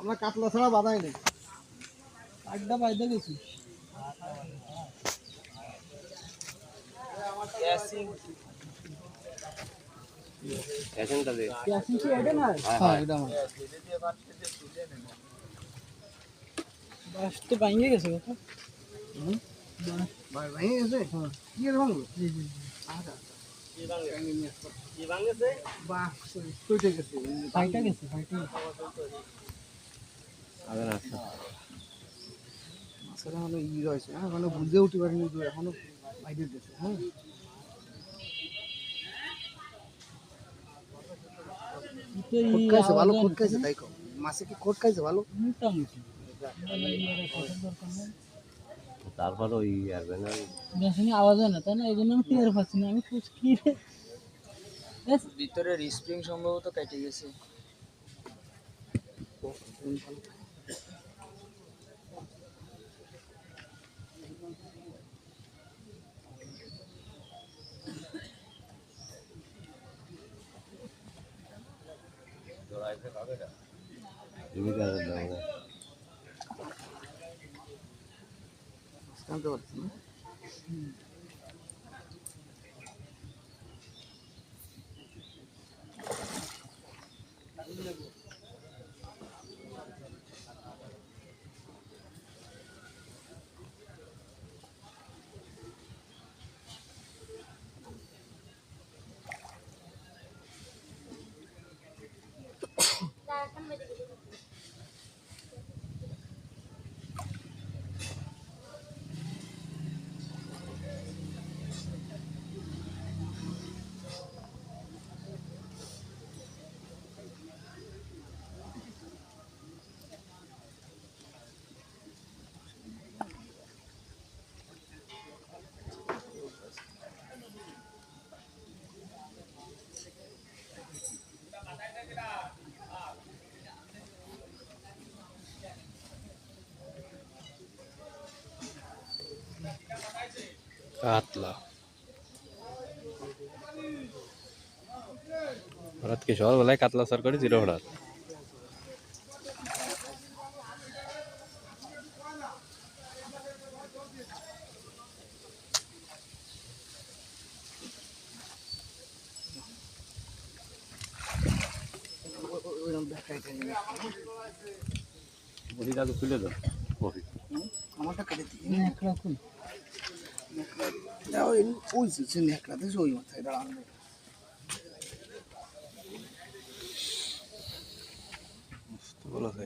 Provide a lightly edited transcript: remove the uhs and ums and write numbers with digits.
আমরা কাতলা ছাড়া বাঁধাই নেই আড্ডা বাইদা গেছি ক্যাশিংটা দে ক্যাশিং কি এটা না হ্যাঁ এটা আমার বাস তো ভাঙে গেছে কথা ভাই ভাঙে গেছে হ্যাঁ কি এর ভাঙলো জি জি আচ্ছা কি ভাঙেছে বাহ কইতে গেছে ফাইটা গেছে আবার আসো আসলে হলো ই রয়েছে হ্যাঁ মানে বুঝে উঠতে পারিনি তো এখনো বাইরে দিয়েছে হ্যাঁ কোট খাইছে ভালো কোট খাইছে তাই কো মাছে কি কোট খাইছে ভালো মোটামুটি তারপর ওই আর বেঙ্গল মেশিনে আওয়াজ হয় না তাই না এই জন্য আমি টের পাচ্ছি না আমি কি ভিতরে স্প্রিং সম্ভবত কেটে গেছে তুমি কাজ দাও জানতে পারছি না কাতলা হঠাৎ কি সকালবেলায় কাতলা সার করে জিরো হঠাৎ বহিটা তো খুলে দাও বহি আমারটা কেটে দিই একটা খুন দাও ওই সে নেকড়াতে ওই মাথায় দাঁড়ানো বলো